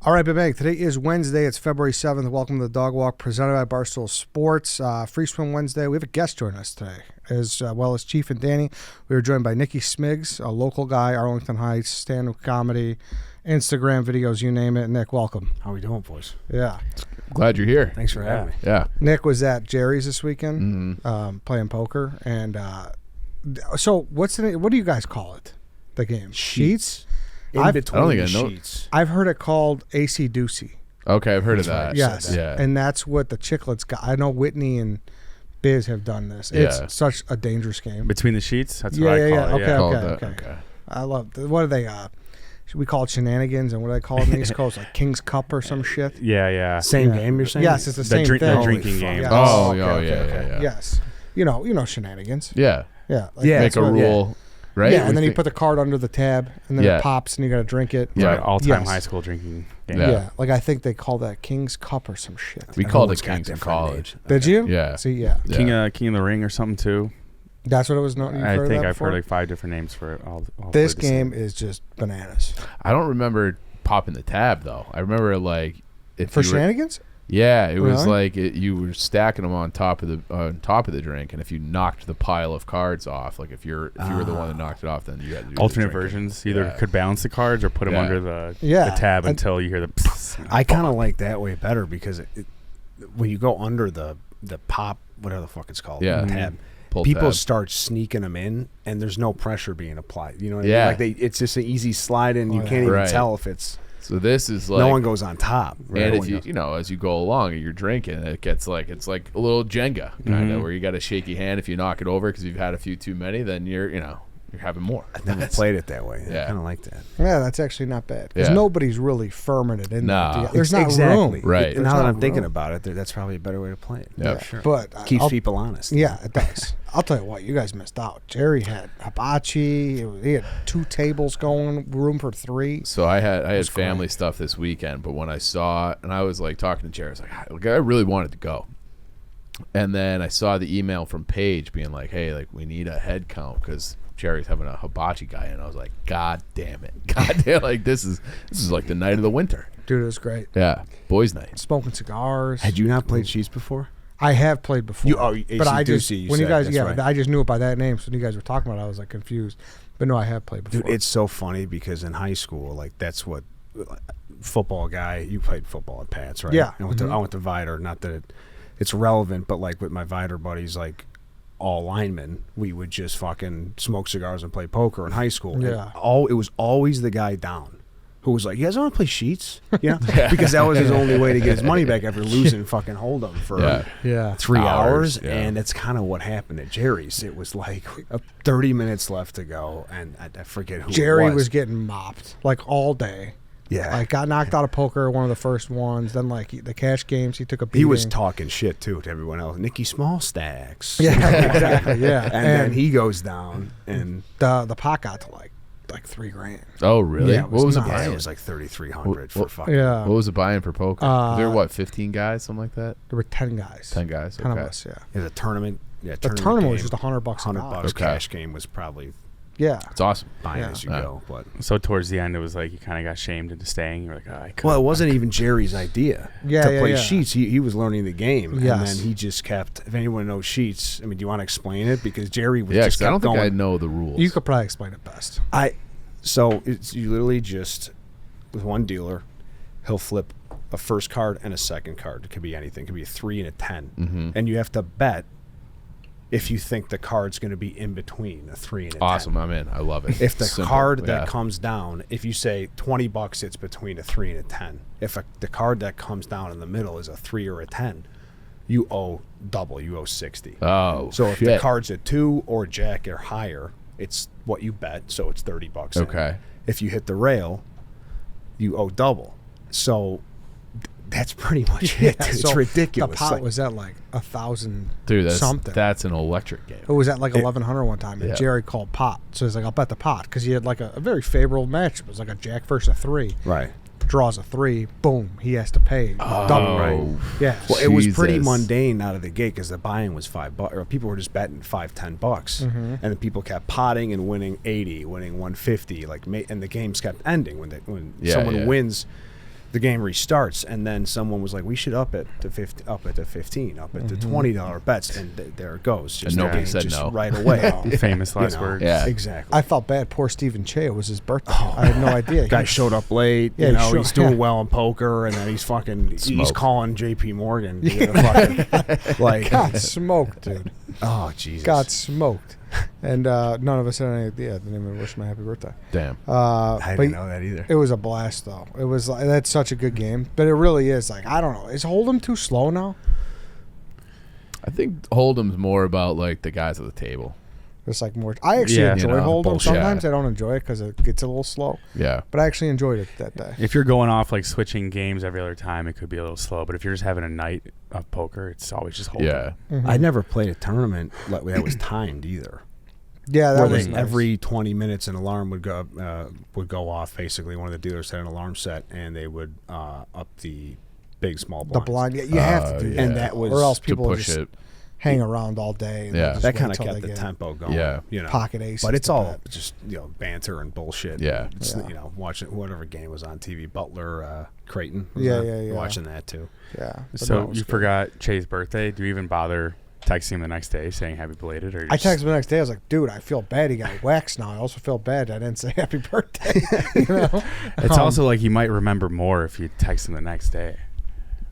All right, Big. Today is Wednesday. It's February 7th. Welcome to the Dog Walk presented by Barstool Sports. Free Swim Wednesday. We have a guest joining us today, as well as Chief and Danny. We were joined by Nicky Smigs, a local guy, Arlington Heights, stand-up comedy, Instagram videos, you name it. Nick, welcome. How we doing, boys? Yeah. Glad you're here. Thanks for having me. Yeah. Nick was at Jerry's this weekend playing poker. And so what do you guys call it, the game? Sheets? In between the know. sheets. I've heard it called AC Doocy. Okay, I've heard of that. Yes. Yeah. And that's what the Chicklets got. I know Whitney and Biz have done this. It's such a dangerous game. Between the sheets? That's what I call it. Okay. I love what do they we call it shenanigans, and what do they call it in the East Coast? Like King's Cup or some shit? Yeah. Same game, you're saying? Yes, it's the same thing. The drinking game. Yes. Yeah. Yes. You know shenanigans. Yeah. Yeah. Make a rule, right? Yeah, and then you put the card under the tab, and then it pops, and you got to drink it. Yeah, all-time high school drinking game. Yeah, like I think they call that King's Cup or some shit. We called it King's in college. Did you? Yeah. See, yeah. King of the Ring or something, too. That's what it was known. I think I've heard like 5 different names for it. All this game is just bananas. I don't remember popping the tab, though. I remember, like... For shenanigans? Yeah, it was like you were stacking them on top of the drink, and if you knocked the pile of cards off, like if you were the one that knocked it off, then you had to do alternate versions. Either could balance the cards or put them under the tab until you hear the. Psst, I kind of like that way better because when you go under the pop, whatever the fuck it's called, tab. People start sneaking them in, and there's no pressure being applied. You know what I mean? Like it's just an easy slide in. You can't even tell if it's. So this is like no one goes on top, right? And if as you go along and you're drinking, it gets like it's like a little Jenga kind of where you got a shaky hand if you knock it over because you've had a few too many, then you're having more. I've never played it that way. Yeah. I kind of like that. Yeah, that's actually not bad because nobody's really firming it in. No, there's not room. Right. Now that I'm thinking about it, that's probably a better way to play it. Yeah, sure. But keeps people honest. Yeah, it does. I'll tell you what, you guys missed out. Jerry had hibachi. He had 2 tables going, room for 3. So I had family stuff this weekend, but when I saw it, and I was like talking to Jerry, I was like, I really wanted to go. And then I saw the email from Paige being like, hey, like we need a head count because Jerry's having a hibachi guy, and I was like, God damn it. God damn, like this is like the night of the winter. Dude, it was great. Yeah. Boys' night. Smoking cigars. Had you not played sheets before? I have played before. But I just I just knew it by that name. So when you guys were talking about it, I was like confused. But no, I have played before. Dude, it's so funny because in high school, like that's what football guy. You played football at Pat's, right? Yeah. I went to Vider. Not that it's relevant, but like with my Vider buddies, like all linemen, we would just fucking smoke cigars and play poker in high school. Yeah. And it was always the guy down who was like, you guys want to play sheets? Yeah. Because that was his only way to get his money back after losing fucking Hold'em for 3 hours. Yeah. And that's kind of what happened at Jerry's. It was like 30 minutes left to go, and I forget who Jerry it was getting mopped like all day. Yeah. Like got knocked out of poker, one of the first ones. Then like the cash games, he took a beating. He was talking shit too to everyone else. Nicky Small Stacks. Yeah, exactly. Yeah. And then he goes down, and the pot got to like $3,000. Oh, really? Yeah, what was nuts. it buy-in? it was like 3,300 for fucking. Yeah. What was the buy-in for poker? Was there 15 guys, something like that? There were 10 guys. 10 guys. 10 of okay. us. Yeah. Yeah, the tournament. Yeah, The tournament was game, just $100 $100. Okay. Cash game was probably Yeah. It's awesome. buying as you go. But So towards the end, it was like you kind of got shamed into staying. You're like, I couldn't. well, it wasn't even Jerry's idea to play yeah. sheets. He was learning the game, Yes. and then he just kept. If anyone knows sheets, I mean, do you want to explain it? Because Jerry was Yeah, just because I don't kept think I going. know the rules. You could probably explain it best. So it's you literally just with one dealer, he'll flip a first card and a second card. It could be anything. It could be a 3 and a 10, and you have to bet if you think the card's going to be in between a 3 and a 10. Awesome, I'm in. I love it. If the Simple. card that comes down, if you say $20, it's between a 3 and a 10. If the card that comes down in the middle is a 3 or a 10, you owe double. You owe 60. Oh, So if the card's a 2 or jack or higher, it's what you bet, so it's $30. Okay. If you hit the rail, you owe double. So that's pretty much it. It's so ridiculous. The pot was at like 1,000 Dude, something. that's an electric game. It was at like 1,100 one time, and Yeah. Jerry called pot. So he's like, I'll bet the pot because he had like a very favorable match. It was like a jack versus a 3. right. Draws a 3, boom, he has to pay double. Right. Yeah. Well, it was pretty Jesus. mundane out of the gate because the buy-in was $5, or people were just betting $5, $10, and then people kept potting and winning 80, winning 150, and the games kept ending when someone wins. the game restarts, and then someone was like, "We should up it to 15, up it to $20 bets," and there it goes. Just And nobody game, said just no. right away. Famous last words. Yeah. Exactly. I felt bad. Poor Stephen Che. It was his birthday. I had no idea. Guy showed up late. Yeah, He's doing well in poker, and then he's calling J.P. Morgan. Like got smoked, dude. Oh Jesus. Got smoked. And none of us had any idea. I didn't even wish him a happy birthday. Damn. I didn't know that either. It was a blast, though. It was like, that's such a good game. But it really is. Like, I don't know. Is Hold'em too slow now? I think Hold'em's more about like the guys at the table. It's like more. I actually enjoy Hold'em. bullshit. Sometimes I don't enjoy it because it gets a little slow. Yeah. But I actually enjoyed it that day. If you're going off like switching games every other time, it could be a little slow. But if you're just having a night of poker, it's always just Hold'em. Yeah. Mm-hmm. I never played a tournament that was timed either. Yeah, that Where was nice. every 20 minutes an alarm would go off. Basically, one of the dealers had an alarm set, and they would up the big small the blinds. blind. Yeah, you have to do that. And that was or else To people push just it. hang around all day. And Yeah. just That wait kind of till kept they the get tempo going. Yeah. Pocket aces. But it's to all bet. just banter and bullshit. Yeah. It's, Yeah. watching whatever game was on TV. Butler, Creighton. Yeah. Watching that too. Yeah. but no, So it was you good. forgot Che's birthday. Do you even bother texting him the next day saying happy belated? Or I texted him the next day. I was like, dude, I feel bad. He got waxed now. I also feel bad I didn't say happy birthday. It's also like you might remember more if you text him the next day.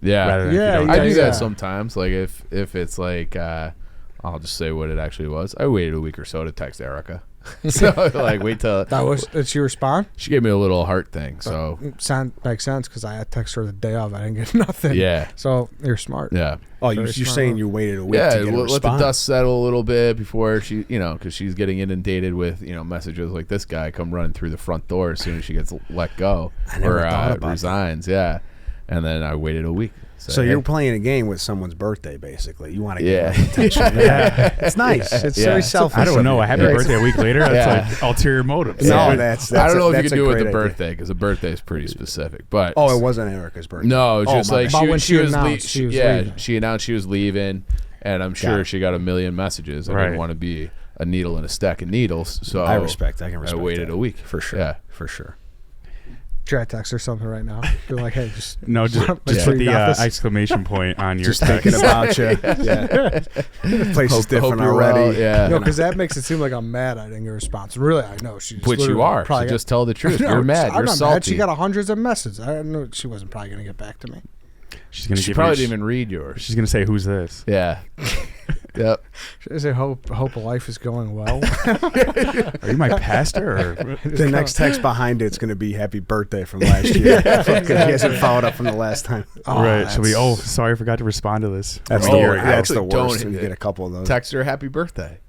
Yeah. Rather than if you Yeah, don't I do text that him. sometimes. Like if it's like I'll just say what it actually was. I waited a week or so to text Erica. So like wait till Did she respond? she gave me a little heart thing. So Makes sense because I had text her the day of. I didn't get nothing. yeah. So you're smart. Yeah. Oh, Very you're smart saying move. you waited a week Yeah, to get a let the response? dust settle a little bit before she, because she's getting inundated with, messages like this guy come running through the front door as soon as she gets let go I never or thought about resigns. Yeah, and then I waited a week. So you're playing a game with someone's birthday, basically. You want to Yeah. get attention. Yeah. It's nice. It's Yeah. very selfish. I don't know. A of happy you. birthday a week later? That's Yeah. like ulterior motives. No, Yeah. that's I don't know if you that's can a do it with great the idea. birthday because the birthday is pretty specific. But Oh, it wasn't Erica's birthday. no, it was just my like bad. But when she was announced she was leaving. she announced she was leaving, and I'm sure it. she got a million messages. I Right. didn't want to be a needle in a stack of needles, so I can respect I waited that. a week For sure. Yeah. For sure. Try to text her something right now. Be like, hey, just No, just Yeah. put the Got this. exclamation point on your Just text. thinking about you. Yeah. The place is different you're already. well, yeah. no, because that makes it seem like I'm mad I didn't get a response. Really, I know she. Which you are. So just tell the truth. You're mad. I'm You're not salty. mad. She got hundreds of messages. I know she wasn't probably going to get back to me. She's gonna She give probably you, didn't even read yours. She's gonna say, "Who's this?" Yeah. Yep. Should I say hope life is going well? Are you my pastor? Or? The next text behind it's going to be happy birthday from last year. Because he hasn't followed up from the last time. Right. She'll be, sorry, I forgot to respond to this. That's Oh, the, I that's actually the worst don't when you get a couple of those. Text her happy birthday.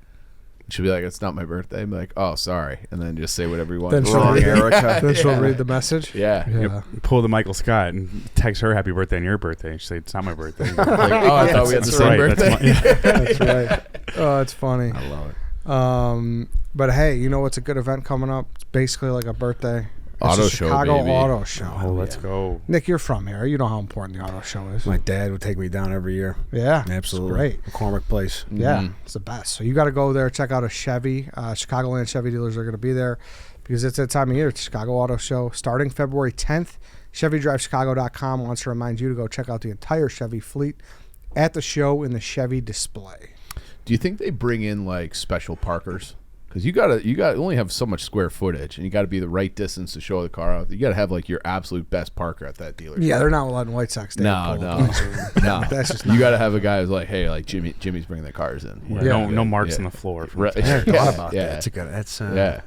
She'll be like, "It's not my birthday." I'm like, "Oh, sorry," and then just say whatever you want. Then she'll Wrong, read- Erica. Then she'll read the message. Yeah. Yeah. Pull the Michael Scott and text her happy birthday on your birthday. She say, "It's not my birthday." Like, oh, I thought we had the That's same right, birthday. That's right. Oh, it's funny. I love it. But hey, you know what's a good event coming up? It's basically like a birthday. It's Auto the show, Chicago baby. Auto Show. Oh, let's go. Nick, you're from here. You know how important the auto show is. My dad would take me down every year. Yeah, Absolutely. It's great. McCormick Place. Yeah, Mhm. it's the best. So you got to go there, check out a Chevy. Chicagoland Chevy dealers are going to be there because it's that time of year. It's Chicago Auto Show starting February 10th. ChevyDriveChicago.com wants to remind you to go check out the entire Chevy fleet at the show in the Chevy display. Do you think they bring in like special parkers? Because you only have so much square footage, and you got to be the right distance to show the car out. You got to have like your absolute best parker at that dealership. Yeah, they're not letting White Sox. No. That's just You not. got to have a guy who's like, "Hey, like Jimmy's bringing the cars in." Yeah. No marks Yeah. on the floor. Right. I never thought Yeah. about Yeah. that. That's a good. That's Yeah,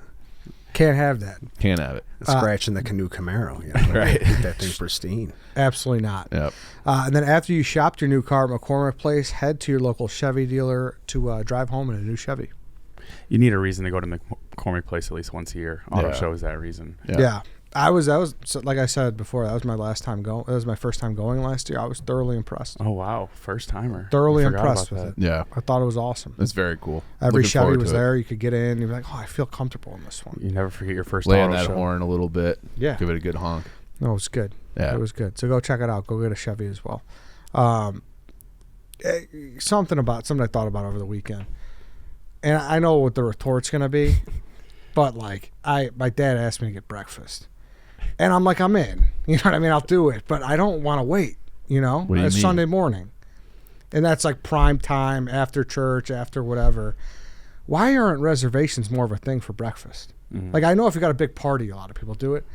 Can't have that. can't have it. scratching the canoe Camaro. You know, Right. Keep that thing pristine. Absolutely not. Yep. And then after you shopped your new car at McCormick Place, head to your local Chevy dealer to drive home in a new Chevy. You need a reason to go to McCormick Place at least once a year. Auto Yeah. show is that reason. Yeah. That was so like I said before, that was my last time going. That was my first time going last year. I was thoroughly impressed. Oh wow, first timer. Thoroughly I forgot impressed about with it. that. Yeah, I thought it was awesome. it's very cool. Every Looking Chevy forward was to it. there. You could get in. You'd be like, oh, I feel comfortable in this one. You never forget your first Lay on auto that show. horn a little bit. Yeah. Give it a good honk. No, it was good. Yeah. It was good. So go check it out. Go get a Chevy as well. Something I thought about over the weekend. And I know what the retort's going to be, but like my dad asked me to get breakfast. And I'm like, I'm in. You know what I mean? I'll do it, but I don't want to wait. You know, What do you it's mean? Sunday morning, and that's like prime time after church, after whatever. Why aren't reservations more of a thing for breakfast? Like, I know if you got a big party, a lot of people do it,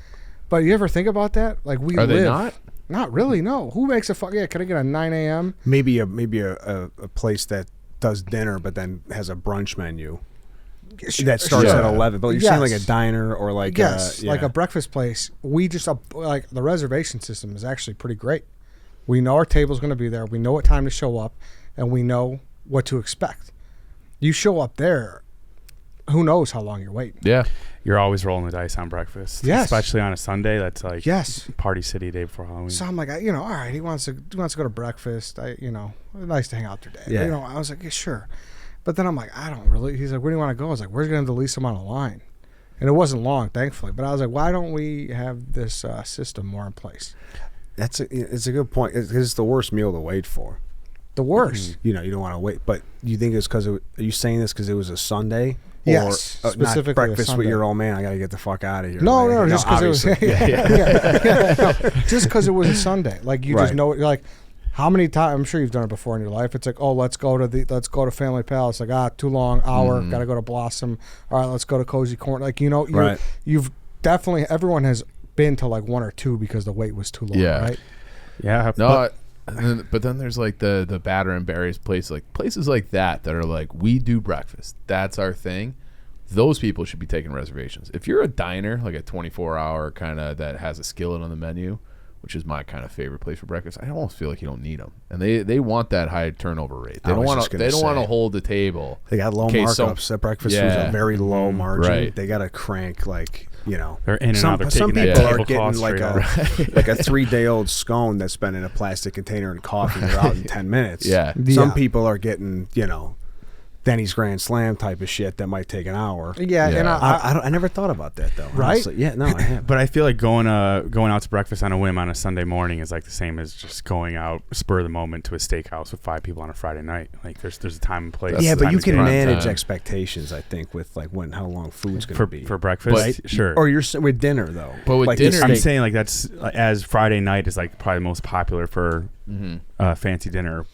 but you ever think about that? Like, we Are live. they not? Not really. No. Who makes a fuck? Yeah, can I get a 9 a.m.? Maybe a place that does dinner but then has a brunch menu that starts Sure. at 11. But you're saying like a Yes. diner or like Yes, like yeah. a breakfast place. We just like the reservation system is actually pretty great. We know our table's going to be there. We know what time to show up, and we know what to expect. You show up there, who knows how long you're waiting? Yeah. You're always rolling the dice on breakfast. Yes. Especially on a Sunday. That's like Yes. Party City day before Halloween. So I'm like, all right, he wants to go to breakfast. Nice to hang out today. Yeah. I was like, yeah, sure. But then I'm like, I don't really. He's like, where do you want to go? I was like, we're going to have the least amount of line. And it wasn't long, thankfully. But I was like, why don't we have this system more in place? It's a good point. It's the worst meal to wait for. The worst. You don't want to wait. But you think it's because are you saying this because it was a Sunday? Yes, Or specifically not a breakfast with Sunday. your old man. I got to get the fuck out of here. No, Like, just because it was obviously. just because it was a Sunday. Like you just Right. know, like how many times? I'm sure you've done it before in your life. It's like, oh, let's go to Family Palace. Like, too long, hour. Got to go to Blossom. All right, let's go to Cozy Corner. Like Right. you've definitely everyone has been to like one or two because the wait was too long. Yeah. Right. Yeah. No, but then there's like the Batter and Berries places like that are like, we do breakfast. That's our thing. Those people should be taking reservations. If you're a diner, like a 24-hour kind of that has a skillet on the menu, which is my kind of favorite place for breakfast, I almost feel like you don't need them. And they want that high turnover rate. They I don't was want just to. gonna They don't want to say. hold the table. They got low Okay, markups. so- That breakfast was Yeah. a very low margin. Right. They got to crank They're in and some, out. They're some taking people that are tablecloth getting like straight a like a 3-day-old scone that's been in a plastic container and coffee. They're out in 10 minutes. Yeah. Some Yeah. people are getting Denny's Grand Slam type of shit that might take an hour. Yeah, Yeah. and I never thought about that though. Right? Honestly. Yeah. No, I have. But I feel like going out to breakfast on a whim on a Sunday morning is like the same as just going out spur of the moment to a steakhouse with 5 people on a Friday night. Like there's a time and place. That's Yeah, the but you time can to get manage time. expectations. I think with like how long food's going to be for breakfast. Right? Sure. Or you're with dinner though. But with like dinner- the I'm steak- saying like that's as Friday night is like probably the most popular for fancy dinner.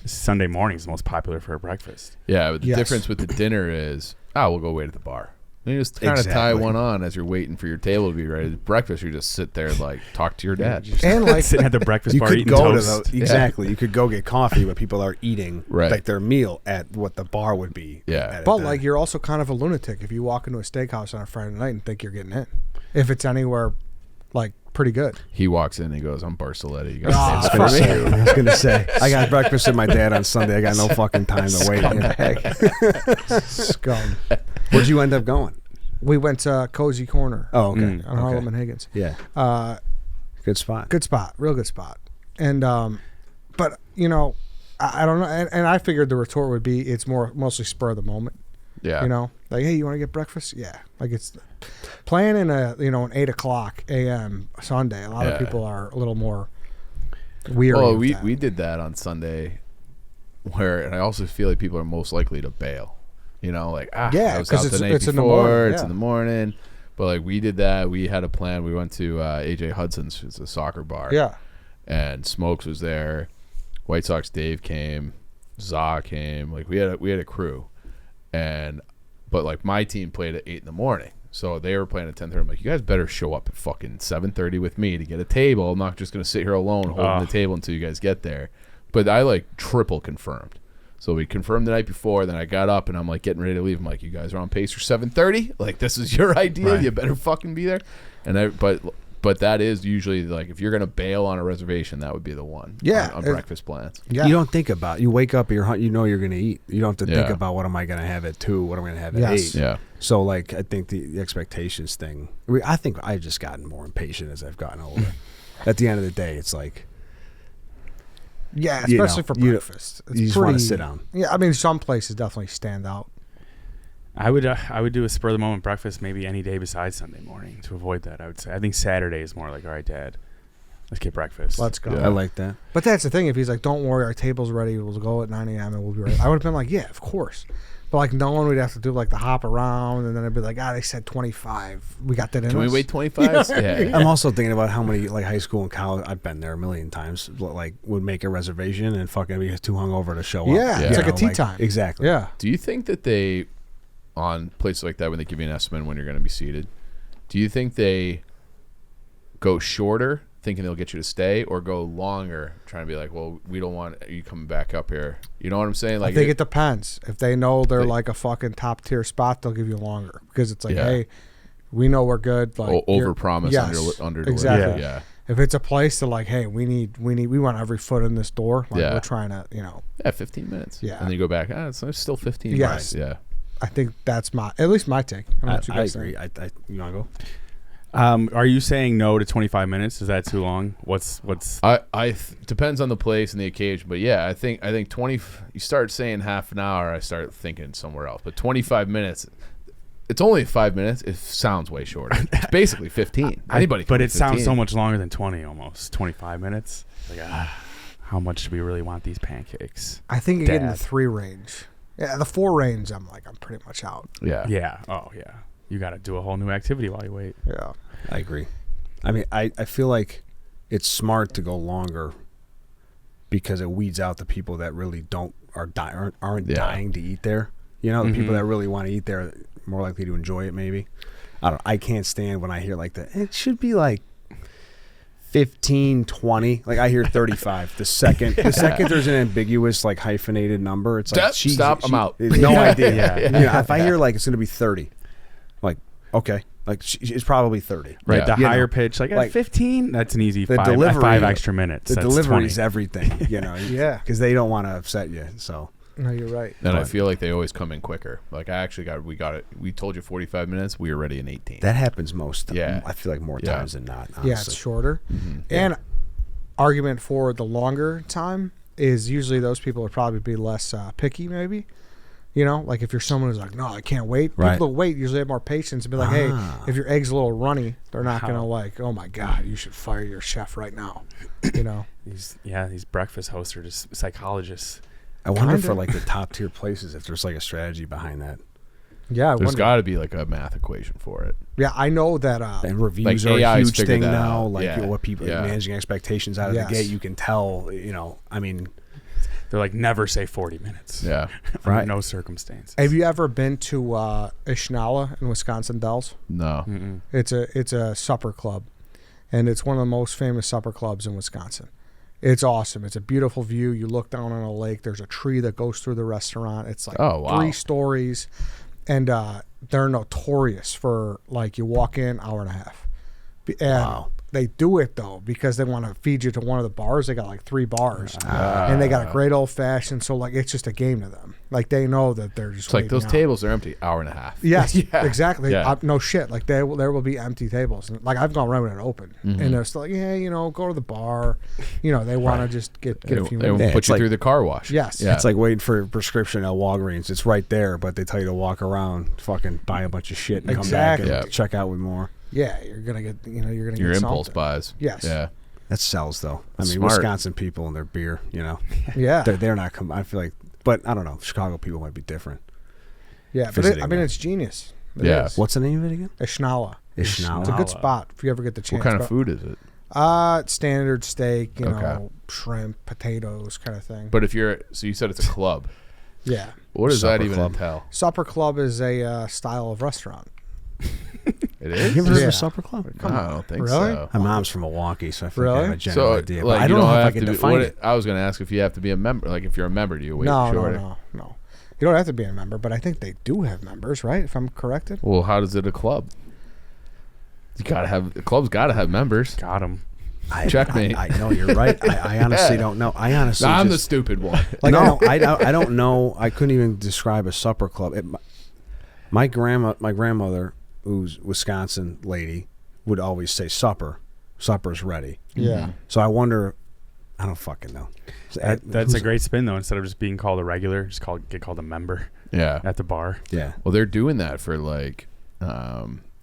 Sunday morning is the most popular for a breakfast. Yeah, but the Yes. difference with the dinner is, we'll go wait at the bar. And you just kind of tie Exactly. one on as you're waiting for your table to be ready. Breakfast, you just sit there and like talk to your dad. and like Sitting at the breakfast you bar could eating go toast. to the exactly. You could go get coffee, but people are eating Right. like their meal at what the bar would be. Yeah. at But a like diner. you're also kind of a lunatic if you walk into a steakhouse on a Friday night and think you're getting in. If it's anywhere like pretty good. He walks in and he goes, I'm Barstoletti. You guys Ah, say I was this gonna for me?" say, I was gonna say, I got breakfast with my dad on Sunday. I got no fucking time to wait. Scum. Where'd you end up going? We went to Cozy Corner Oh, okay. on Harlem and Higgins. Yeah, good spot. Good spot, real good spot. And but I don't know, and I figured the retort would be it's mostly spur of the moment. Yeah. Like, hey, you want to get breakfast? Yeah, like it's planning an 8:00 a.m. Sunday. A lot of Yeah. people are a little more weary. Well, of we that. did that on Sunday, and I also feel like people are most likely to bail. Yeah, I was 'cause out the night it's in the before, morning, it's yeah. in the morning. But like we did that, we had a plan. We went to AJ Hudson's, it's a soccer bar. Yeah, And Smokes was there. White Sox Dave came, Za came. Like we had a crew, but like my team played at 8 a.m. So they were playing at 10:30. I'm like, you guys better show up at fucking 7:30 with me to get a table. I'm not just gonna sit here alone holding the table until you guys get there. But I like triple confirmed. So we confirmed the night before. Then I got up and I'm like getting ready to leave. I'm like, you guys are on pace for 7:30. Like this is your idea. Right. You better fucking be there. But that is usually like if you're gonna bail on a reservation, that would be the one. Yeah, on it- breakfast plans. yeah. You don't think about. You wake up, you're going to eat. You don't have to think Yeah. about what am I going to have at 2, what am I going to have at Yes. 8. Yeah. So like I think the expectations thing. I think I've just gotten more impatient as I've gotten older. At the end of the day, it's like yeah, you especially know, for you- breakfast. It's you just wanna pretty- sit down. Yeah, I mean, some places definitely stand out. I would do a spur of the moment breakfast maybe any day besides Sunday morning to avoid that. I would say I think Saturday is more like, all right, Dad, let's get breakfast. Let's go. Yeah. I like that. But that's the thing. If he's like, "Don't worry, our table's ready. We'll go at 9 a.m. and we'll be ready," I would have been like, "Yeah, of course." But like knowing we'd have to do like the hop around, and then I'd be like, they said 25. We got that in. Can we us. wait 25? Yeah. I'm also thinking about how many like high school and college. I've been there a million times. Like would make a reservation and fucking be too hungover to show up. Yeah, it's You like a know, tea time. Exactly. Yeah. Do you think that they, on places like that, when they give you an estimate when you're going to be seated, do you think they go shorter, thinking they'll get you to stay, or go longer, trying to be like, well, we don't want you coming back up here? You know what I'm saying? Like, I think it depends. If they know they're like a fucking top tier spot, they'll give you longer because it's like, hey, we know we're good. Like over promise, under deliver. Exactly. Yeah. If it's a place that like, hey, we want every foot in this door. Like Yeah. we're trying to, 15 minutes. Yeah. And then you go back. It's still 15 Yes. minutes. Yeah. I think that's at least my take. I don't know what you I guys agree. think. You want to go? Are you saying no to 25 minutes? Is that too long? What's Depends on the place and the occasion, but yeah, I think 20. You start saying half an hour, I start thinking somewhere else. But 25 minutes, it's only 5 minutes. It sounds way shorter. It's basically 15. Anybody, but can it do sounds 15. so much longer than 20. Almost 25 minutes. Like, how much do we really want these pancakes? I think you get in the Dad. 3 range. Yeah, the 4 range, I'm pretty much out. Yeah. Yeah. Oh yeah. You got to do a whole new activity while you wait. Yeah. I agree. I mean, I feel like it's smart to go longer because it weeds out the people that really aren't dying to eat there. You know, the people that really want to eat there are more likely to enjoy it. Maybe I can't stand when I hear like that. It should be like 15, 20. Like I hear 35. The second there's an ambiguous like hyphenated number, it's like Stop, I'm out. There's no idea. Yeah. You know, if I hear like it's going to be 30, like okay, like it's probably 30. Right. Yeah. The You higher know, pitch, like, like, 15. That's an easy the 5 delivery- extra minutes. The That's delivery 20. is everything. You know. Yeah. Because they don't want to upset you. So. No, you're right. And I feel like they always come in quicker. Like we got it. We told you 45 minutes. We were ready in 18. That happens most. Yeah. I feel like more Yeah. times than not. Honestly. Yeah, it's shorter. And argument for the longer time is usually those people would probably be less picky, maybe. You know, like if you're someone who's like, no, I can't wait. Right. People that wait usually have more patience and be like, hey, if your egg's a little runny, they're not going to like, oh my God, you should fire your chef right now. You know? These breakfast hosts are just psychologists. I wonder Kinda. for like the top tier places if there's like a strategy behind that. Yeah, I There's wonder. got to be like a math equation for it. Yeah, I know that. And reviews Like are a AI's huge figured thing that now. out. Like Yeah. what people Yeah. managing expectations out of Yes. the gate, you can tell. You know, I mean, They're like, never say 40 minutes. Yeah. Under Right. no circumstances. Have you ever been to Ishnala in Wisconsin Dells? No. Mm-mm. It's a supper club, and it's one of the most famous supper clubs in Wisconsin. It's awesome. It's a beautiful view. You look down on a lake. There's a tree that goes through the restaurant. It's like Oh, wow. 3 stories, and they're notorious for like you walk in hour and a half. And Wow. they do it though because they want to feed you to one of the bars. They got like 3 bars, and they got a great old fashioned. So like it's just a game to them. Like they know that they're just It's like waiting those out. tables are empty. Hour and a half. Yes, Yeah. exactly. Yeah. No shit. Like there will be empty tables. And, like I've gone around with it open, and they're still like, yeah, go to the bar. They want to just get a few They minutes. won't put it's you like- through the car wash. Yes. Yeah. it's like waiting for a prescription at Walgreens. It's right there, but they tell you to walk around, fucking buy a bunch of shit, and Exactly. come back and Yeah. check out with more. Yeah, you're gonna get. You're gonna your get impulse something. buys. Yes. Yeah. That sells though. That's I mean, smart. Wisconsin people and their beer. Yeah. they're not. I feel like, but I don't know. Chicago people might be different. Yeah. But visiting that. it's genius. It Yeah. is. What's the name of it again? Ishnala. Ishnala. It's a good Ishnala. spot if you ever get the chance. What kind of But, food is it? standard steak. Okay. Shrimp, potatoes, kind of thing. But so you said it's a club. Yeah. What does that Supper even club. entail? Supper club is a style of restaurant. It Have is. you ever heard Yeah. of a supper club? No, I don't think Really? so. My mom's from Milwaukee, so I feel like I Really? have a general So, idea. like, But I you don't know if I have can to be- define what- it. I was going to ask if you have to be a member. Like, if you're a member, do you wait No. shorter? You don't have to be a member, but I think they do have members, right? If I'm corrected. Well, how does it a club? The club's got to have members. Got him. Checkmate. I know you're right. I honestly don't know. I honestly I'm the just, stupid one. Like, no. I don't know. I couldn't even describe a supper club. My grandmother, who's Wisconsin lady, would always say supper. Supper's ready. Yeah. So I wonder. I don't fucking know. That's a great spin though. Instead of just being called a regular, just get called a member Yeah. at the bar. Yeah. Well, they're doing that for like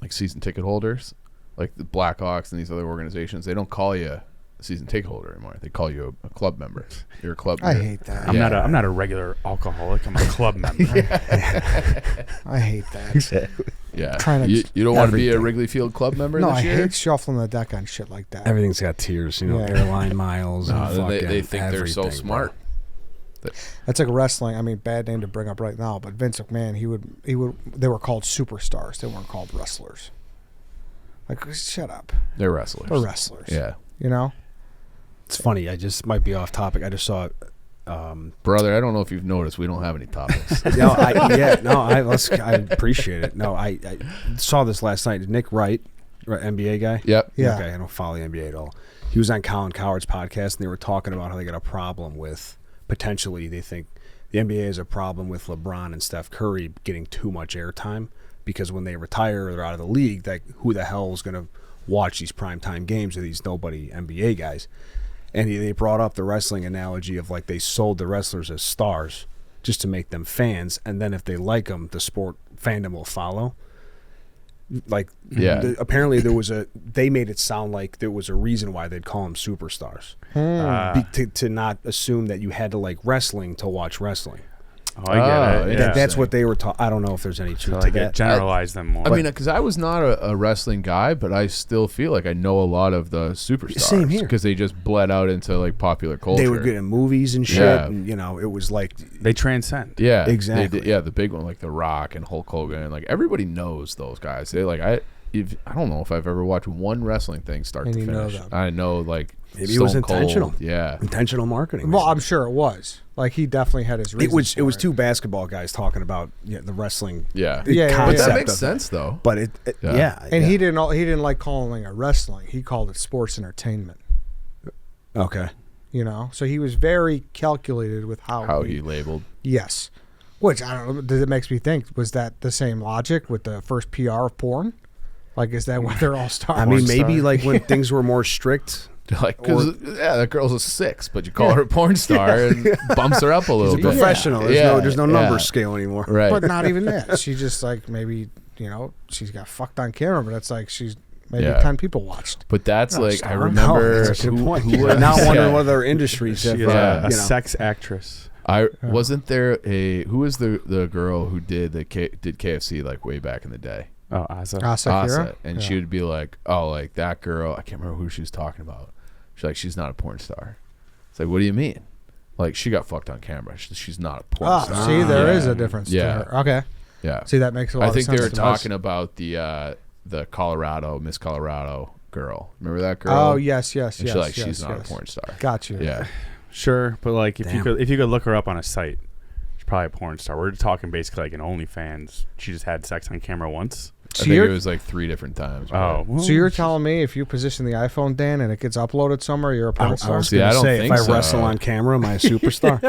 season ticket holders, like the Blackhawks and these other organizations. They don't call you season ticket holder anymore. They call you a club member. You're a club I member. hate that. I'm not a regular alcoholic. I'm a club member. I hate that. Yeah. Trying to You don't want to be a everything. Wrigley Field club member No, this I year? hate shuffling the deck on shit like that. Everything's got tiers, Yeah. airline miles. No, and they fucking think they're so everything, smart. bro. That's like wrestling. I mean, bad name to bring up right now, but Vince McMahon, he would. They were called superstars. They weren't called wrestlers. Like, shut up. They're wrestlers. They're wrestlers. Yeah. You know. It's funny. I just might be off topic. I just saw. Brother, I don't know if you've noticed, we don't have any topics. I appreciate it. No, I saw this last night. Nick Wright, NBA guy. Yep. Yeah. Okay, I don't follow the NBA at all. He was on Colin Cowherd's podcast, and they were talking about how they got a problem with potentially. They think the NBA has a problem with LeBron and Steph Curry getting too much airtime because when they retire or they're out of the league, that who the hell is going to watch these primetime games of these nobody NBA guys? And they brought up the wrestling analogy of like they sold the wrestlers as stars just to make them fans, and then if they like them, the sport fandom will follow. Like, Yeah. Apparently they made it sound like there was a reason why they'd call them superstars. To not assume that you had to like wrestling to watch wrestling. Oh, I get it. yeah. That's what they were taught. I don't know if there's any truth to Like that. generalize them more. I mean, because I was not a wrestling guy, but I still feel like I know a lot of the superstars. Same here. Because they just bled out into like popular culture. They would get in movies and shit, Yeah. and it was like they transcend. Yeah, they Exactly. did- the big one like The Rock and Hulk Hogan, and like everybody knows those guys. They like I don't know if I've ever watched one wrestling thing start And to you know finish. them. I know like Maybe it was Stone Cold, intentional. Yeah, intentional marketing. Well, I'm sure it was. Like, he definitely had his reasons. It was two basketball guys talking about the wrestling. yeah. the Yeah, yeah, But concept that makes of sense though. But Yeah. And he didn't like calling it wrestling. He called it sports entertainment. Okay. So he was very calculated with How he labeled. Yes. Which, I don't know, it makes me think, was that the same logic with the first PR of porn? Like, is that why they're all stars? I mean, maybe like when things were more strict. Like, because that girl's a 6, but you call her a porn star and bumps her up a little He's bit. a professional. There's no yeah. number scale anymore. Right. But not even that. She just, like, maybe, she's got fucked on camera, but it's like she's maybe Yeah. 10 people watched. But that's like, I star. remember that's a good point. who was, Now wondering yeah. what other industries have. She is Yeah. a sex actress. Wasn't there who was the girl who did did KFC like way back in the day? Oh, Asa. Asakura? And she would be like, oh, like that girl, I can't remember who she was talking about. She's like, she's not a porn star. It's like, what do you mean? Like, she got fucked on camera. She's not a porn star. See, there Yeah. is a difference to Yeah. her. Okay. Yeah. See, that makes a lot I of think sense. they were to talking us. about the Miss Colorado girl. Remember that girl? Oh, yes. And she's like, she's not a porn star. Got you. Yeah. Sure, but like if Damn. you could look her up on a site, she's probably a porn star. We're talking basically like an OnlyFans. She just had sex on camera once. I think it was like 3 different times. Oh, well, So you're telling me if you position the iPhone, Dan, and it gets uploaded somewhere, you're a porn I star? was See, going I to don't say, if think I so. wrestle on camera, am I a superstar?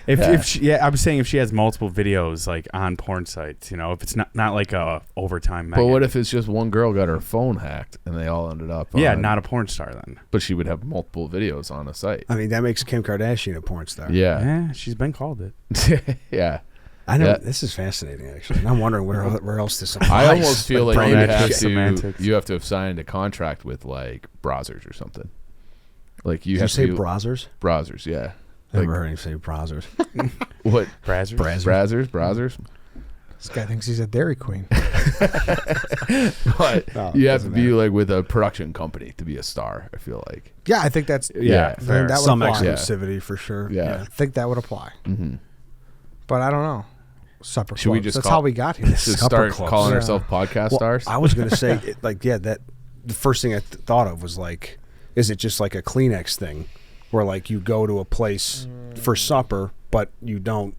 I'm saying if she has multiple videos like on porn sites, if it's not like a overtime. But what if it's just one girl got her phone hacked and they all ended up not a porn star then? but she would have multiple videos on a site. I mean, that makes Kim Kardashian a porn star. Yeah. She's been called it. Yeah. I know. Yeah. This is fascinating, actually. And I'm wondering where else this applies. I almost feel like brain semantics. you have to have signed a contract with like Brazzers or something. Like you Did you have say to browsers? Brazzers, yeah. Never heard him say browsers. What? Brazzers? Brazzers? This guy thinks he's a Dairy Queen. But No, you have to doesn't be matter. like with a production company to be a star, I feel like. Yeah, I think that's Yeah, then fair. that would Some apply. exclusivity for sure. Yeah. I think that would apply. Mm-hmm. But I don't know. Supper Should we clubs. just That's call- how we got here. Just Supper start clubs. calling Yeah. ourselves podcast Well, stars. I was going to say, that the first thing I thought of was like, is it just like a Kleenex thing where like you go to a place for supper, but you don't,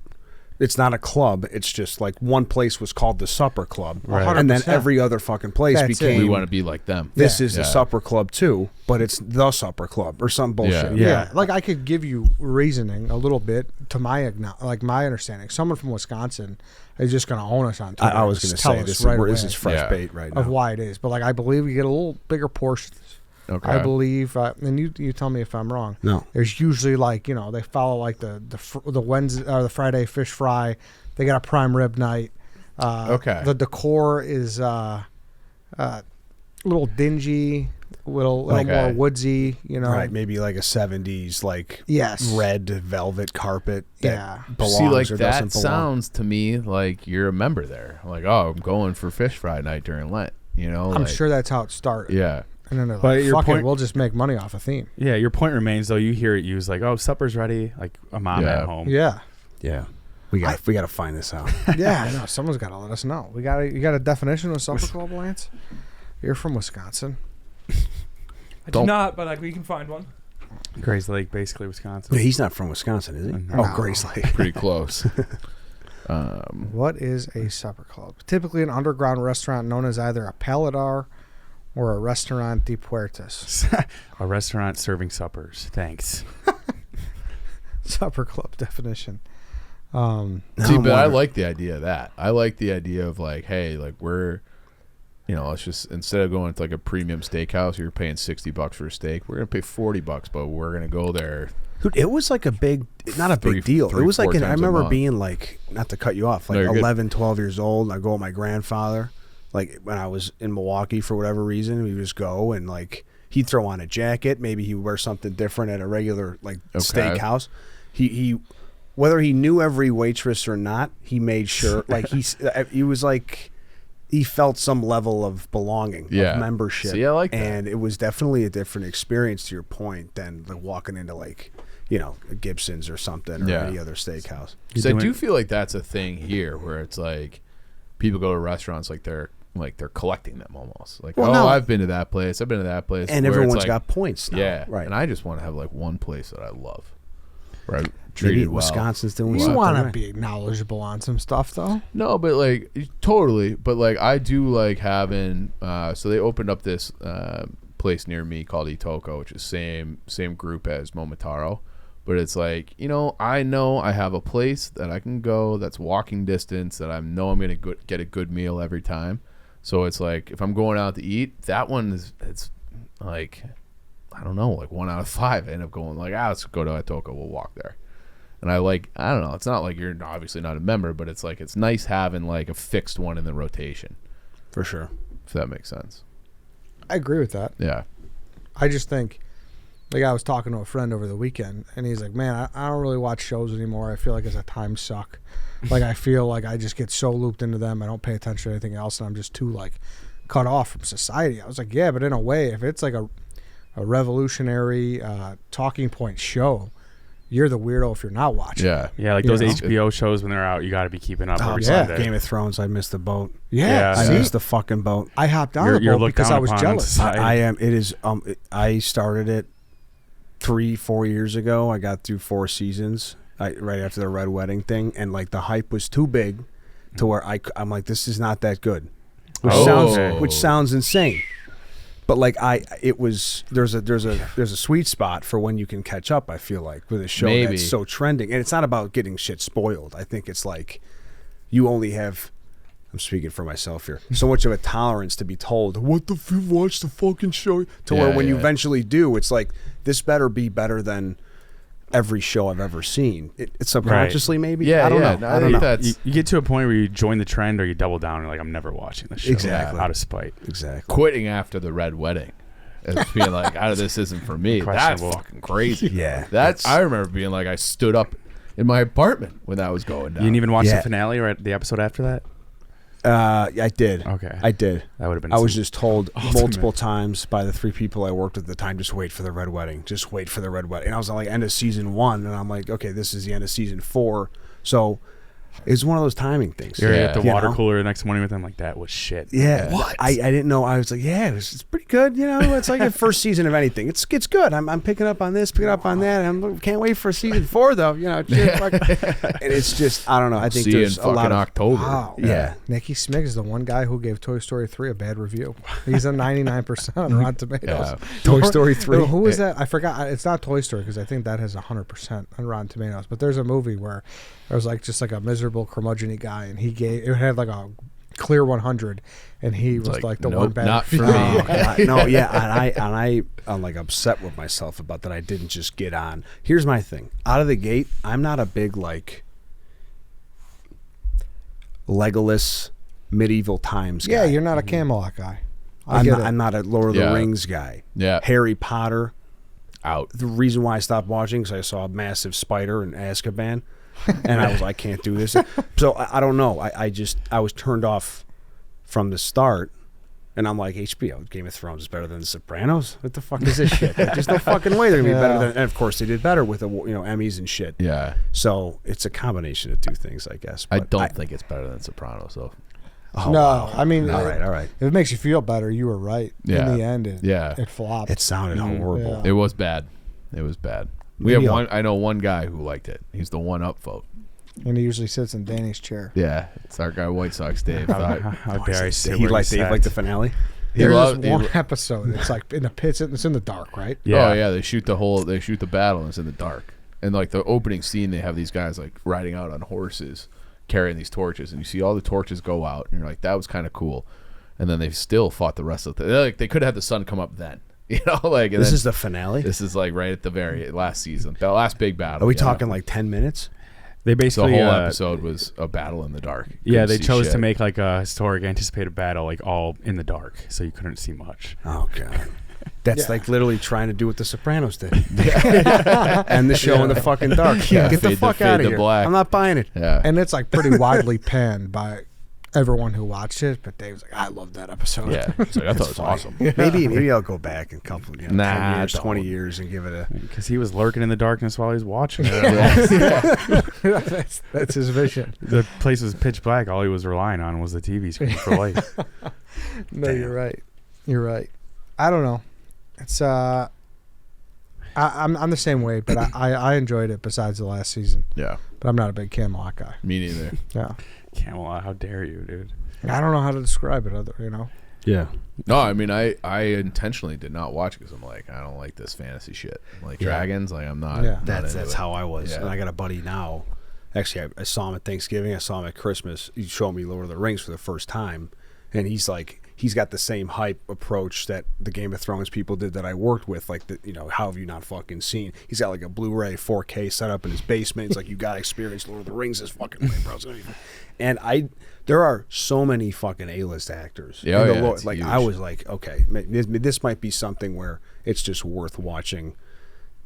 it's not a club. It's just like one place was called the Supper Club. Right. And then 100%. every other fucking place That's it. became, we want to be like them. this is Yeah. the Supper Club too, but it's the Supper Club or some bullshit. Yeah, like I could give you reasoning a little bit to my understanding. Someone from Wisconsin is just going to own us on Twitter. I was going to Just tell say us this, right this away is fresh Yeah. bait right now. of why it is. But like I believe we get a little bigger portions. Okay. I believe, and you tell me if I'm wrong. No. There's usually like they follow like the Wednesday or the Friday fish fry. They got a prime rib night. Okay. The decor is a little dingy. little Like more a- woodsy, you know. Right, maybe like a 70s like Yes. red velvet carpet that Yeah. belongs See, like or that doesn't belong. sounds to me like you're a member there. Like, oh, I'm going for fish fry night during Lent. You know, I'm like, sure that's how it started. Yeah, And then they're But like, your fuck it, point- we'll just make money off a theme. Yeah, your point remains though. You hear it used like, "Oh, supper's ready." Like a mom Yeah. at home. Yeah. Yeah. We got to find this out. Yeah, I know. Someone's got to let us know. You got a definition of supper club, Lance? You're from Wisconsin. I do not, but like we can find one. Grays Lake, basically Wisconsin. He's not from Wisconsin, is he? No. Oh, Grace Lake. pretty close. What is a supper club? Typically an underground restaurant known as either a paladar or a restaurant de puertas. A restaurant serving suppers. Thanks. Supper club definition. See, I'm but I wondering- like the idea of that. I like the idea of like, hey, like we're, you know, let's just instead of going to like a premium steakhouse, you're paying $60 for a steak. We're gonna pay $40, but we're gonna go there. Dude, it was like a big, not a big Three- deal. three, It was like, four I times a remember month. being like, not to cut you off, No, like you're good. 11, 12 years old. And I go with my grandfather, like when I was in Milwaukee for whatever reason, we would just go and like, he'd throw on a jacket. Maybe he would wear something different at a regular like steakhouse. He, whether he knew every waitress or not, he made sure, like he was like, he felt some level of belonging, Yeah. of membership. See, I like that. And it was definitely a different experience, to your point, than like walking into like, you know, a Gibson's or something, or Yeah. any other steakhouse. So I do feel like that's a thing here, where it's like people go to restaurants like they're collecting them almost. Like, Well, oh, no. I've been to that place. I've been to that place. And where it's everyone's like, got points now. yeah, Right. And I just want to have like one place that I love, where I'm Maybe treated well. Wisconsin's doing You something want to right. be knowledgeable on some stuff, though. No, but like totally. But like I do like having. So they opened up this place near me called Itoko, which is same group as Momotaro. But it's like, you know I have a place that I can go that's walking distance that I know I'm gonna get a good meal every time. So it's like if I'm going out to eat, that one it's like I don't know, like 1 out of 5. I end up going like, let's go to Itoko. We'll walk there. And I don't know. It's not like you're obviously not a member, but it's like it's nice having like a fixed one in the rotation, For sure. if that makes sense. I agree with that. Yeah. I just think, like, I was talking to a friend over the weekend, and he's like, man, I don't really watch shows anymore. I feel like it's a time suck. Like, I feel like I just get so looped into them. I don't pay attention to anything else, and I'm just too, like, cut off from society. I was like, yeah, but in a way, if it's like a revolutionary talking point show, you're the weirdo if you're not watching. Yeah. Yeah, like You those know? HBO shows when they're out, you got to be keeping up every yeah. Sunday. Game of Thrones, I missed the boat. Yeah. Yeah. I See? missed the fucking boat. I hopped on You're the boat looked because down I was upon in jealous. society. I am. It is. I started it 3-4 years ago. I got through 4 seasons. Right after the Red Wedding thing, and like the hype was too big, to where I'm like, this is not that good, which sounds insane. But like there's a sweet spot for when you can catch up. I feel like with a show Maybe. that's so trending, and it's not about getting shit spoiled. I think it's like you only have. I'm speaking for myself here. So much of a tolerance to be told, what the f watch the fucking show, to where when you eventually do, it's like this better be better than every show I've ever seen. It's subconsciously maybe. Yeah, I don't yeah. know. No, I don't know. that's You get to a point where you join the trend or you double down and you're like, I'm never watching this show. Exactly. Out of spite. Exactly. quitting after the Red Wedding. As being like, this isn't for me. That's Questionable. fucking crazy. Yeah. I remember being like, I stood up in my apartment when that was going down. You didn't even watch Yeah. the finale or the episode after that? I did. Okay. I did. That would have been I was some just told ultimate- multiple times by the 3 people I worked with at the time, just wait for the Red Wedding. Just wait for the Red Wedding. And I was like, end of season 1, and I'm like, okay, this is the end of season 4. So it's one of those timing things. You're at the You water know? cooler the next morning with them, like, that was shit. Yeah. What? I didn't know. I was like, yeah, it's pretty good. You know, it's like the first season of anything. It's good. I'm picking up on this, picking up on that. I can't wait for season 4 though. You know, and it's just I don't know. I think See you in there's a fucking lot of October. Wow. Yeah. Nicky Smigs is the one guy who gave Toy Story 3 a bad review. He's a 99% on Rotten Tomatoes. Yeah. Toy Story 3. Who is that? I forgot. It's not Toy Story because I think that has 100% on Rotten Tomatoes. But there's a movie where there was like just like a miserable curmudgeon guy, and it had like a clear 100, and he was like the nope, one bad not for review. me. Oh, God. No, yeah, I'm like upset with myself about that I didn't just get on. Here's my thing. Out of the gate, I'm not a big like Legolas medieval times guy. Yeah, you're not a Camelot guy. I'm not a Lord of the Yeah. Rings guy. Yeah. Harry Potter. Out. The reason why I stopped watching is I saw a massive spider in Azkaban, and I was like, I can't do this. So I don't know. I was turned off from the start, and I'm like, HBO, Game of Thrones is better than The Sopranos. What the fuck is this shit? Like, there's no fucking way they're gonna be better than. And of course, they did better with the Emmys and shit. Yeah. So it's a combination of two things, I guess. I But don't think it's better than Sopranos, though. Oh, No, wow. I mean, all right. if it makes you feel better, you were right. Yeah. In the end, it flopped. It sounded horrible. Yeah. It was bad. It was bad. Maybe I know one guy who liked it. He's the one up vote. And he usually sits in Danny's chair. Yeah, it's our guy White Sox Dave. How dare I say He where liked sat. Dave liked the finale. There's loved- one episode. It's like in the pits. It's in the dark, right? Yeah. Oh yeah, they shoot the battle and it's in the dark. And like the opening scene, they have these guys like riding out on horses, carrying these torches, and you see all the torches go out, and you're like, that was kind of cool. And then they still fought the rest of the. Like they could have the sun come up then, like. And This then is the finale. This is like right at the very last season, the last big battle. Are we yeah. talking like 10 minutes? They The basically whole uh, episode was a battle in the dark. Yeah, Couldn't they see chose shit. to make like a historic anticipated battle, like all in the dark, so you couldn't see much. Oh god. That's Yeah. like literally trying to do what the Sopranos did. And the show in the fucking dark. Yeah. Get the Fade fuck fade out to of here. black. I'm not buying it. Yeah. And it's like pretty widely panned by everyone who watched it. But Dave's like, I love that episode. Yeah, so I thought it was awesome. Maybe I'll go back in a couple, 10 Nah, years, don't. 20 years and give it a. Because he was lurking in the darkness while he was watching it. that's his vision. The place was pitch black. All he was relying on was the TV screen for light. No, Damn. you're right. You're right. I don't know. It's I'm the same way, but I enjoyed it besides the last season. Yeah, But I'm not a big Camelot guy. me neither. Yeah. Camelot, how dare you, dude? I don't know how to describe it. Yeah. No, I mean, I intentionally did not watch it because I'm like, I don't like this fantasy shit. Like Yeah. dragons, like I'm not. Yeah. not That's into it. how I was. Yeah. And I got a buddy now. Actually, I saw him at Thanksgiving. I saw him at Christmas. He showed me Lord of the Rings for the first time. And he's like, he's got the same hype approach that the Game of Thrones people did that I worked with. Like, how have you not fucking seen? He's got like a Blu-ray 4K set up in his basement. He's like, you got to experience Lord of the Rings this fucking way, bro. And there are so many fucking A-list actors. Yeah, in the yeah, Lord, it's like huge. I was like, okay, this might be something where it's just worth watching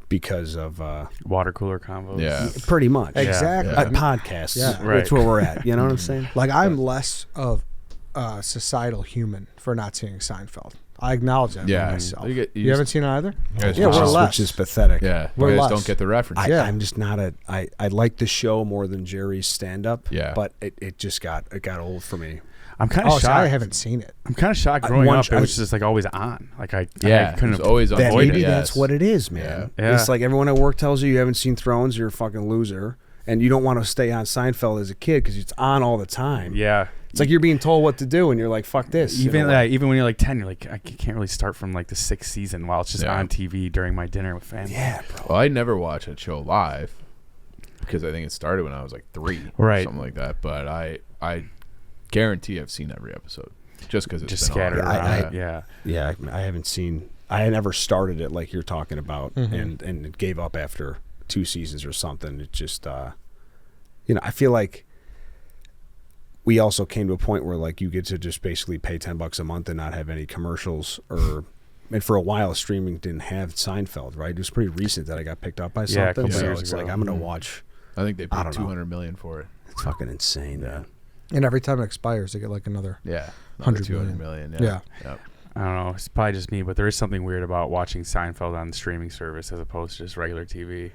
because of Water cooler combos. Yeah. pretty much Exactly. Yeah. podcasts. Yeah. Right. That's where we're at. You know what I'm saying? Like, I'm less of a societal human for not seeing Seinfeld. I acknowledge that Yeah. for myself. You You, haven't seen it either? guys Yeah, watch we're it? less. Which is pathetic. Yeah, We're you guys less. don't get the reference. Yeah. I'm just not I like the show more than Jerry's stand-up. Yeah. But it just got old for me. I'm kind of Oh, so shocked. I haven't seen it. I'm kind of shocked growing one- up. It was just like always on. Like I Yeah, couldn't it was always on That, avoid maybe it. that's Yes. what it is, man. Yeah. It's like everyone at work tells you haven't seen Thrones, you're a fucking loser. And you don't want to stay on Seinfeld as a kid because it's on all the time. Yeah. It's like you're being told what to do, and you're like, "Fuck this." you Even know? even when you're like 10, you're like, I can't really start from like the 6th season while it's just Yeah. on TV during my dinner with family. Yeah, bro. Well, I never watched that show live because I think it started when I was like 3, Right. something like that. But I guarantee I've seen every episode just because it's Just been scattered on. around. Yeah. Yeah. Yeah, I haven't seen. I never started it like you're talking about, Mhm. and it gave up after 2 seasons or something. It just, I feel like we also came to a point where like you get to just basically pay $10 a month and not have any commercials or. And for a while, streaming didn't have Seinfeld, right? It was pretty recent that I got picked up by Yeah, a something. couple So years it's ago. like I'm gonna watch. I think they I paid don't know. $200 million for it. It's fucking insane, man. And every time it expires, they get like another. Yeah, 100 $200 million. million. Yeah. Yep. I don't know. It's probably just me, but there is something weird about watching Seinfeld on the streaming service as opposed to just regular TV.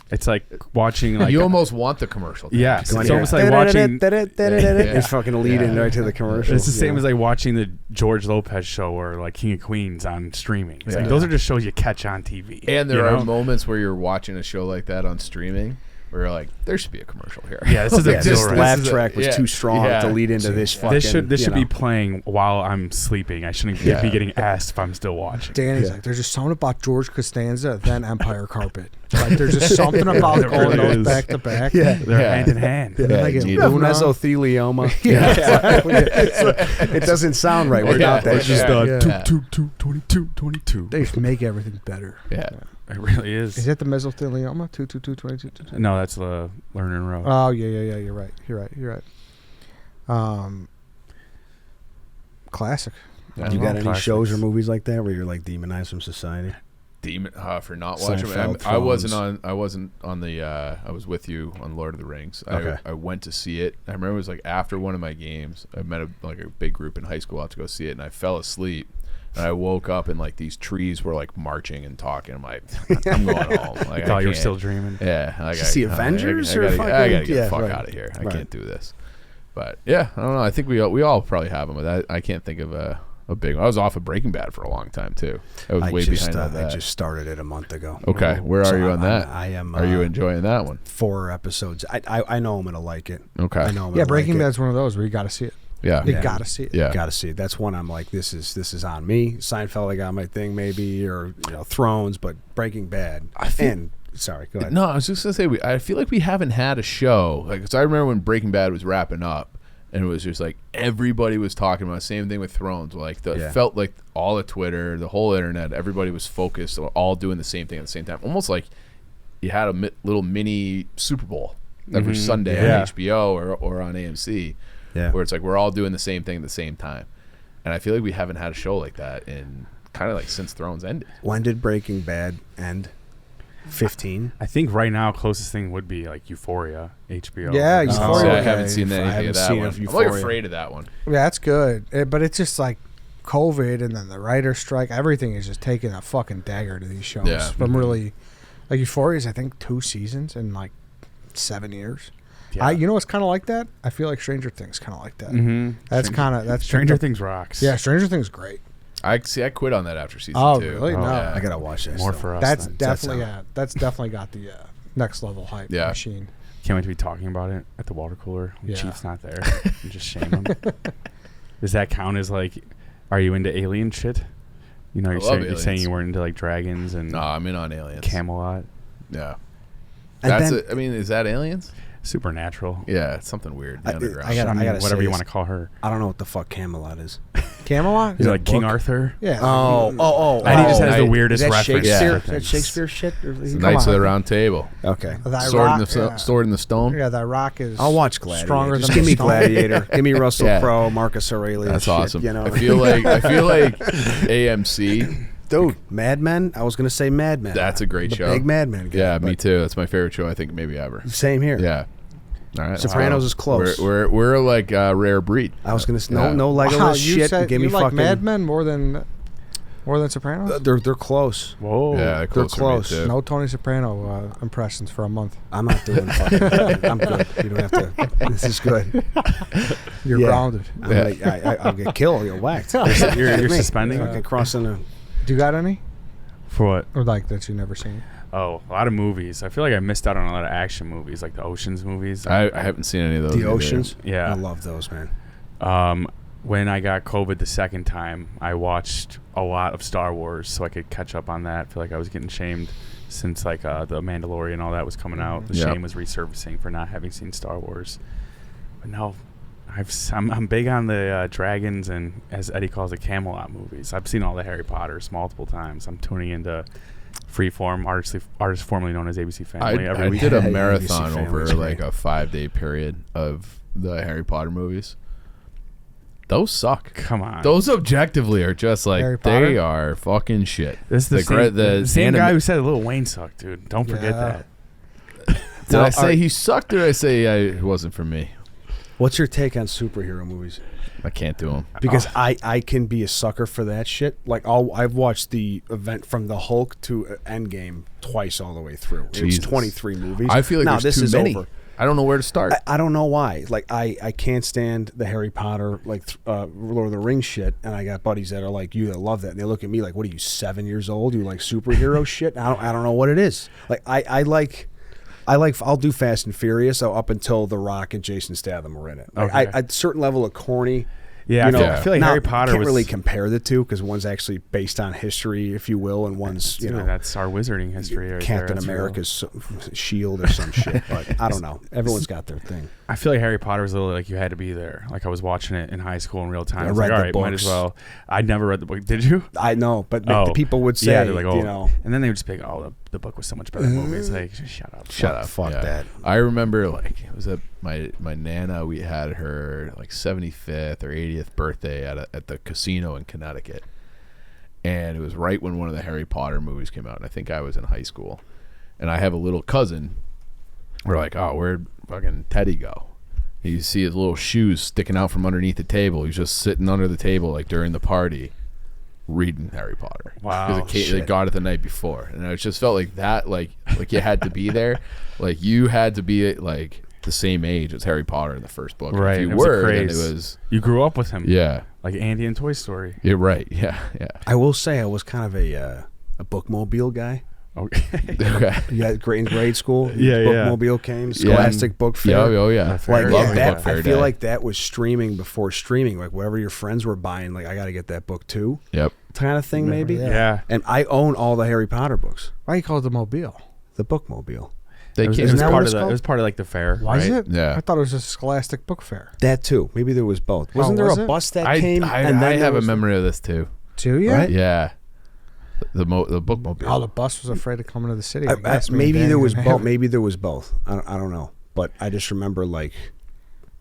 It's like watching like you almost want the commercial. Yeah, Because it's then almost like watching. It's fucking lead in Yeah. right to the commercial. It's the same as like watching the George Lopez show or like King of Queens on streaming. It's like Yeah. those are just shows you catch on TV. And there you are know? moments where you're watching a show like that on streaming where you're like, there should be a commercial here. Yeah, this is Yeah, a this deal right. laugh is a- track was yeah. too strong Yeah. to lead into this fucking. This should you be know. playing while I'm sleeping. I shouldn't Yeah. be getting asked if I'm still watching. Danny's like, there's just something about George Costanza, then Empire Carpet. Like, there's just something about There going really those is. back to back. Yeah. They're Yeah. hand in hand. Yeah, Like you it- need You have it. Luna. mesothelioma. Yeah. It doesn't sound right. We're not that It's just shit. Yeah. 22. They just make everything better. Yeah. It really is. Is that the mesothelioma? 22222? No, that's the Lerner Road. Oh, yeah. You're right. Classic. Yeah. You got any Classics. shows or movies like that where you're like demonized from society? Demon for not watching. Seinfeld, I wasn't Thrones. on. I wasn't on the. I was with you on Lord of the Rings. Okay. I went to see it. I remember it was like after one of my games. I met a big group in high school out to go see it, and I fell asleep. And I woke up and like these trees were like marching and talking. I'm like, I'm going home. Like, I thought you were can't- still dreaming. Yeah, like, Just the Avengers I or gotta, fucking- I gotta get yeah, the fuck right. out of here. I Right. can't do this. But yeah, I don't know. I think we all probably have them, but I can't think of a big one. I was off of Breaking Bad for a long time too. I was way behind on that. I just started it a month ago. Okay, where So are you on that? I am. Are you enjoying that one? 4 episodes? I know I'm gonna like it. Okay. I know. I'm Yeah, gonna Breaking like Bad's one of those where you got to see it. Yeah. You Yeah. got to see it. Yeah. Got to see it. That's one I'm like, this is on me. Seinfeld, I got my thing maybe, or Thrones, but Breaking Bad. Sorry, go ahead. No, I was just gonna say I feel like we haven't had a show like. Cause I remember when Breaking Bad was wrapping up, and it was just like everybody was talking about the same thing with Thrones. Like it felt like all of Twitter, the whole internet, everybody was focused, all doing the same thing at the same time. Almost like you had a little mini Super Bowl every Sunday Yeah. on HBO or on AMC, Yeah. where it's like we're all doing the same thing at the same time. And I feel like we haven't had a show like that in kind of like since Thrones ended. When did Breaking Bad end? 15. I think right now closest thing would be like Euphoria, HBO. Yeah, See, Euphoria. I haven't seen I anything haven't of that seen one. of I'm like Euphoria. afraid of that one. Yeah, that's good. But it's just like COVID and then the writer's strike. Everything is just taking a fucking dagger to these shows. Yeah. From really, like Euphoria's, I think 2 seasons in like 7 years. Yeah. You know what's kind of like that? I feel like Stranger Things kind of like that. Mm-hmm. That's kind of Stranger Things rocks. Yeah, Stranger Things great. I quit on that after season Oh, 2. really? Oh, No. yeah. I gotta watch that. More still. for us. That's then. definitely got the next level hype Yeah. machine. Can't wait to be talking about it at the water cooler when Yeah. Chief's not there. And just shame him. Does that count as like, are you into alien shit? You know, I you're love saying, aliens. you weren't into like dragons and No, I'm in on aliens. Camelot. Yeah. And That's then- I mean, is that aliens? Supernatural. Yeah, it's something weird. The I underground. gotta- whatever say you this. want to call her. I don't know what the fuck Camelot is. Camelot? Is it a like King book? Arthur? Yeah. Oh. And he just has I- the Is weirdest that reference. Shakespeare? for Is that things. Shakespeare shit? It's Come Knights of the on. Round Table. Okay. That Sword, rock, in the, yeah. sword in the Stone. Yeah, that rock is. I'll watch Gladiator. Stronger Just than give the me stone. Gladiator. Give me Russell Yeah. Crowe, Marcus Aurelius. That's shit, awesome. You know? I feel like AMC. Dude, Mad Men. I was gonna say Mad Men. That's a great The show. Big Mad Men guy. Yeah, but me too. That's my favorite show I think maybe ever. Same here. Yeah. All right. Sopranos so is close. We're like a rare breed. I was gonna say Yeah. no Legolas Wow, you shit. said Give you me like fucking. Mad Men more than Sopranos? They're close. Whoa. Yeah, They're close. close. To me, too. No Tony Soprano impressions for a month. I'm not doing fucking. I'm good. You don't have to. This is good. You're Yeah. grounded. I'm like, I'll get killed. You're whacked. You're Me. suspending? Fucking crossing a. Do you got any? For what? Or like that you never seen? Oh, a lot of movies. I feel like I missed out on a lot of action movies, like the Oceans movies. I haven't seen any of those. The either. Oceans. Yeah. I love those, man. When I got COVID the second time, I watched a lot of Star Wars so I could catch up on that. I feel like I was getting shamed since like the Mandalorian and all that was coming out. The Yep. shame was resurfacing for not having seen Star Wars. But no, I'm big on the dragons and, as Eddie calls it, Camelot movies. I've seen all the Harry Potters multiple times. I'm tuning into Freeform, artist formerly known as ABC Family, every I week. did a Yeah, marathon ABC over Family's like great. a 5-day period of the Harry Potter movies. Those suck. Come on. Those objectively are just Harry like Potter? they are fucking shit. This is the gra- same anime- guy who said Lil Wayne sucked, dude. Don't forget Yeah. that. Did I Well, say he sucked or did I say it wasn't for me? What's your take on superhero movies? I can't do them. Because I can be a sucker for that shit. Like I've watched the event from the Hulk to Endgame twice all the way through. Jesus. It's 23 movies. I feel like now there's this too is many. over. I don't know where to start. I don't know why. Like I can't stand the Harry Potter Lord of the Rings shit, and I got buddies that are like you that love that, and they look at me like, "What are you, 7 years old? You like superhero shit?" I don't know what it is. Like I'll do Fast and Furious up until The Rock and Jason Statham are in it. Like, Okay. a certain level of corny. Yeah, You know, I feel like now, Harry Potter can't was really compare the two because one's actually based on history, if you will, and one's Dude, that's our wizarding history. Right there. Captain That's real. America's shield or some shit. But I don't know. Everyone's got their thing. I feel like Harry Potter was a little like you had to be there. Like I was watching it in high school in real time. I I was read like, all the right, might as books. well. I never read the book. Did you? I know, but Oh. the people would say, yeah, they're like, oh. you know, And then they would just be like, oh, the book was so much better than the movie. It's like, shut up. Fuck Yeah. that. I remember like it was at my Nana. We had her like 75th or 80th birthday at the casino in Connecticut, and it was right when one of the Harry Potter movies came out, and I think I was in high school, and I have a little cousin. We're like, oh, where'd fucking Teddy go? You see his little shoes sticking out from underneath the table. He's just sitting under the table like during the party, reading Harry Potter. Wow, because they got it the night before, and it just felt like that, like you had to be there, like you had to be like the same age as Harry Potter in the first book. Right. If you It was a were, then it craze. was You grew up with him. yeah. Like Andy in Toy Story. You're right. Yeah. I will say I was kind of a bookmobile guy. Okay. Okay. You had in grade school. Yeah, yeah. Bookmobile came. Scholastic Book Fair. Oh yeah. The fair, Like Love the that, book fair I feel day. like that was streaming before streaming. Like whatever your friends were buying, like I got to get that book too, Yep. kind of thing maybe. Yeah. And I own all the Harry Potter books. Why do you call it the Mobile? The bookmobile. They It was, came. Isn't that what part it's of the. called? It was part of like the fair. Why is right? it? Yeah. I thought it was a Scholastic Book Fair. That too. Maybe there was both. Wasn't there was a it? bus that I came? I and then have there a was memory of this too. Do you? Right? Yeah. The bookmobile. Oh, the bus was afraid to come into the city. I I, guess. Me and maybe Danny there was didn't both. have it. Maybe there was both. I don't know. But I just remember like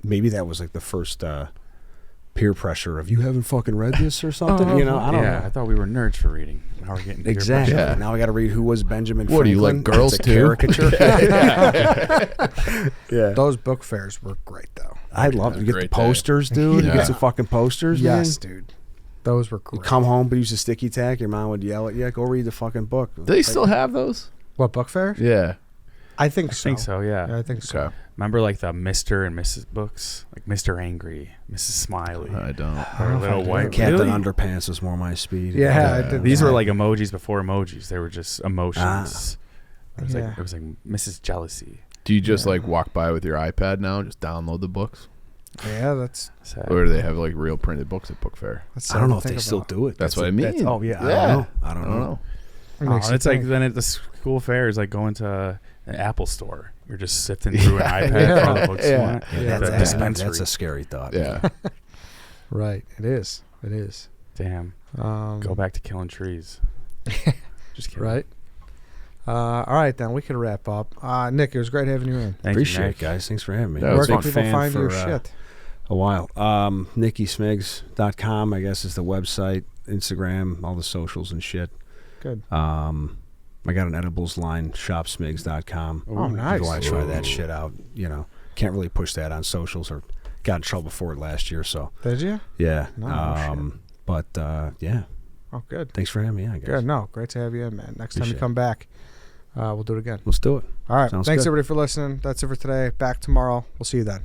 maybe that was like the first peer pressure of you haven't fucking read this or something. You know, I don't Yeah, I know. thought we were nerds for reading. Now we're getting peer Exactly. Yeah. Now I got to read Who Was Benjamin What, do you Franklin. like girls It's a too? caricature. Yeah. Those book fairs were great, though. I love it. You get the Great day. posters, dude. You Yeah. get some fucking posters, Yes, man. dude. Those were You great. come home, but use a sticky tack. Your mom would yell at you, go read the fucking book. Do they still have those? What, book fairs? Yeah. I think I so. think so, yeah. Yeah, I think so. Okay. Remember like the Mr. and Mrs. books? Like Mr. Angry, Mrs. Smiley. I don't. Or Little White. Captain Really? Underpants was more my speed. Yeah, I did. These that. were like emojis before emojis. They were just emotions. It was Yeah. like Mrs. Jealousy. Do you just like walk by with your iPad now and just download the books, Yeah, that's Sad. or do they have like real printed books at book fair? I don't know if they still do it. That's what I mean. Oh yeah, Yeah. I don't know. Oh, it's like then at the school fair is like going to an Apple store. You're just sifting through an iPad for all the books you Yeah. want. Yeah, The That's dispensary. a scary thought. Yeah. Right. It is. It is. Damn. Go back to killing trees. Just kidding. Right. All right, then we can wrap up. Nick, it was great having you in. Thank Appreciate you, it, guys. Thanks for having me. Yeah, I it Where was a can big people fan find for your shit? a while. NickySmigs.com, I guess, is the website. Instagram, all the socials and shit. Good. I got an edibles line, shopsmigs.com. Oh, nice. If you want to try that shit out, you know, can't really push that on socials or got in trouble for it last year. So, Did you? yeah. No, But, yeah. Oh, good. Thanks for having me, I guess. Good. No, great to have you in, man. Next time you Appreciate come back, we'll do it again. Let's do it. All right. Sounds Thanks, good. everybody, for listening. That's it for today. Back tomorrow. We'll see you then.